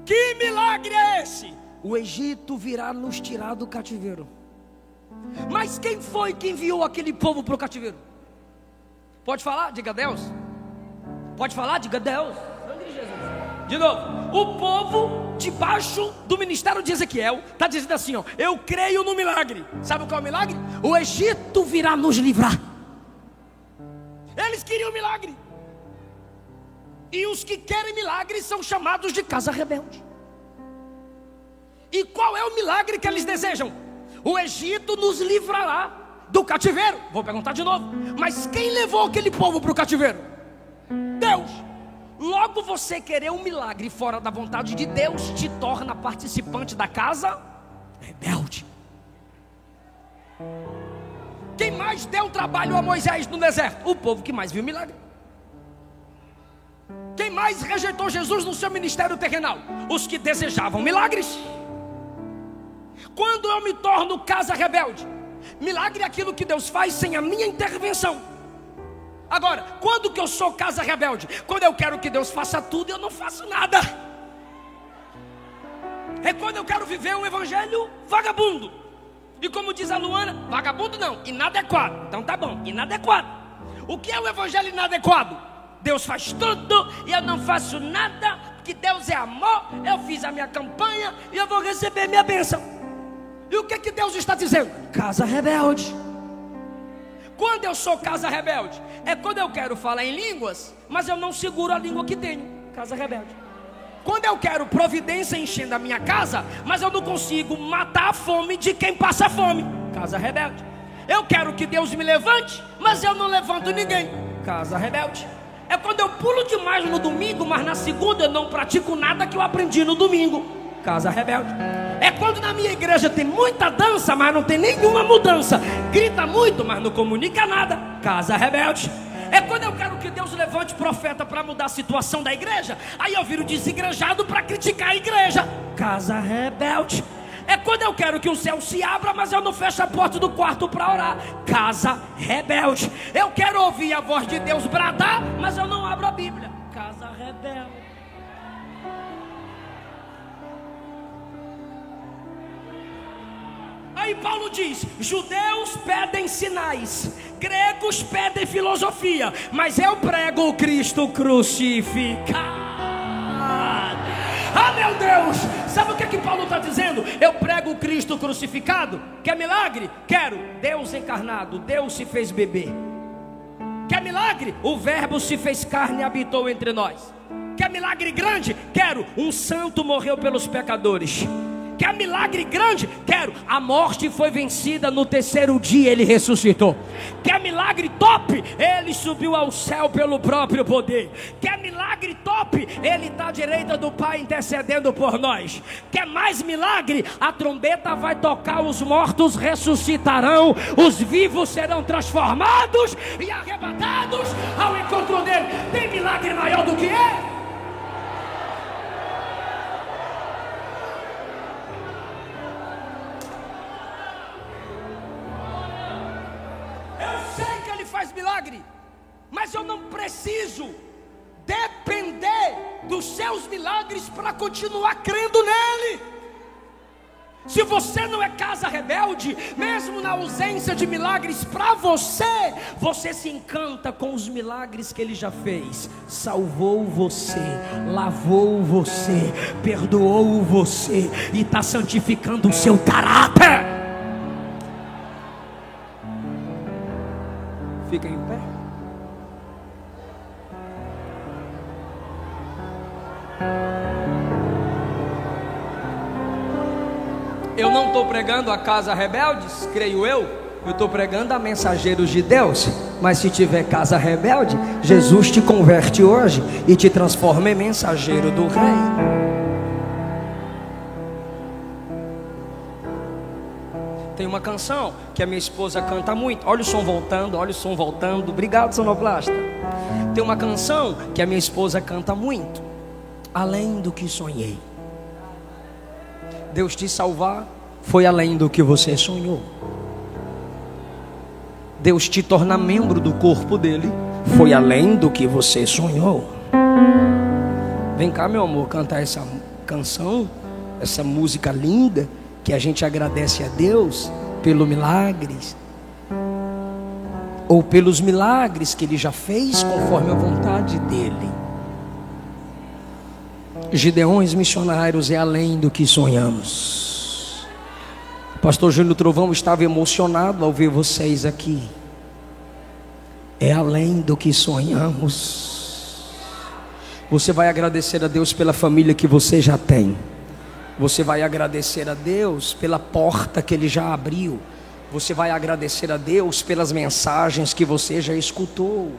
Que milagre é esse? O Egito virá nos tirar do cativeiro. Mas quem foi que enviou aquele povo para o cativeiro? Pode falar? Diga Deus. Pode falar? Diga Deus. De novo, o povo debaixo do ministério de Ezequiel está dizendo assim, ó: eu creio no milagre. Sabe qual é o milagre? O Egito virá nos livrar. Eles queriam milagre. E os que querem milagre são chamados de casa rebelde. E qual é o milagre que eles desejam? O Egito nos livrará do cativeiro. Vou perguntar de novo. Mas quem levou aquele povo para o cativeiro? Deus. Logo, você querer um milagre fora da vontade de Deus te torna participante da casa rebelde. Quem mais deu trabalho a Moisés no deserto? O povo que mais viu milagre. Quem mais rejeitou Jesus no seu ministério terrenal? Os que desejavam milagres. Quando eu me torno casa rebelde, milagre é aquilo que Deus faz sem a minha intervenção. Agora, quando que eu sou casa rebelde? Quando eu quero que Deus faça tudo e eu não faço nada. É quando eu quero viver um evangelho vagabundo. E como diz a Luana, vagabundo não, inadequado. Então tá bom, inadequado. O que é o evangelho inadequado? Deus faz tudo e eu não faço nada, porque Deus é amor. Eu fiz a minha campanha e eu vou receber minha bênção. E o que Deus está dizendo? Casa rebelde. Quando eu sou casa rebelde, é quando eu quero falar em línguas, mas eu não seguro a língua que tenho. Casa rebelde. Quando eu quero providência enchendo a minha casa, mas eu não consigo matar a fome de quem passa fome. Casa rebelde. Eu quero que Deus me levante, mas eu não levanto ninguém. Casa rebelde. É quando eu pulo demais no domingo, mas na segunda eu não pratico nada que eu aprendi no domingo. Casa rebelde. É quando na minha igreja tem muita dança, mas não tem nenhuma mudança. Grita muito, mas não comunica nada. Casa rebelde. É quando eu quero que Deus levante profeta para mudar a situação da igreja, aí eu viro desigrejado para criticar a igreja. Casa rebelde. É quando eu quero que o céu se abra, mas eu não fecho a porta do quarto para orar. Casa rebelde. Eu quero ouvir a voz de Deus bradar, mas eu não abro a Bíblia. Casa rebelde. Aí Paulo diz: judeus pedem sinais, gregos pedem filosofia, mas eu prego o Cristo crucificado. Ah, meu Deus! Sabe o que Paulo está dizendo? Eu prego o Cristo crucificado. Quer milagre? Quero. Deus encarnado, Deus se fez bebê. Quer milagre? O verbo se fez carne e habitou entre nós. Quer milagre grande? Quero. Um santo morreu pelos pecadores. Quer milagre grande? Quero. A morte foi vencida, no terceiro dia ele ressuscitou. Quer milagre top? Ele subiu ao céu pelo próprio poder. Quer milagre top? Ele está à direita do Pai intercedendo por nós. Quer mais milagre? A trombeta vai tocar, os mortos ressuscitarão, os vivos serão transformados e arrebatados ao encontro dele. Tem milagre maior do que ele? Eu sei que ele faz milagre, mas eu não preciso depender dos seus milagres para continuar crendo nele. Se você não é casa rebelde, mesmo na ausência de milagres para você, você se encanta com os milagres que ele já fez. Salvou você, lavou você, perdoou você e está santificando o seu caráter. Fica em pé. Eu não estou pregando a casa rebeldes, creio eu estou pregando a mensageiros de Deus. Mas se tiver casa rebelde, Jesus te converte hoje e te transforma em mensageiro do rei. Tem uma canção que a minha esposa canta muito. Olha o som voltando, olha o som voltando. Obrigado, sonoplasta. Tem uma canção que a minha esposa canta muito. Além do que sonhei. Deus te salvar foi além do que você sonhou. Deus te tornar membro do corpo dele foi além do que você sonhou. Vem cá, meu amor, cantar essa canção, essa música linda, que a gente agradece a Deus pelos milagres, ou pelos milagres que ele já fez conforme a vontade dele. Gideões missionários é além do que sonhamos. Pastor Júnior Trovão estava emocionado ao ver vocês aqui. É além do que sonhamos. Você vai agradecer a Deus pela família que você já tem. Você vai agradecer a Deus pela porta que ele já abriu. Você vai agradecer a Deus pelas mensagens que você já escutou.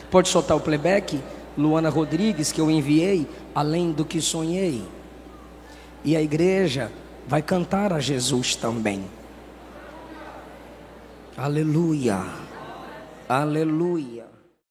Pode soltar o playback? Luana Rodrigues, que eu enviei, além do que sonhei. E a igreja vai cantar a Jesus também. Aleluia, aleluia.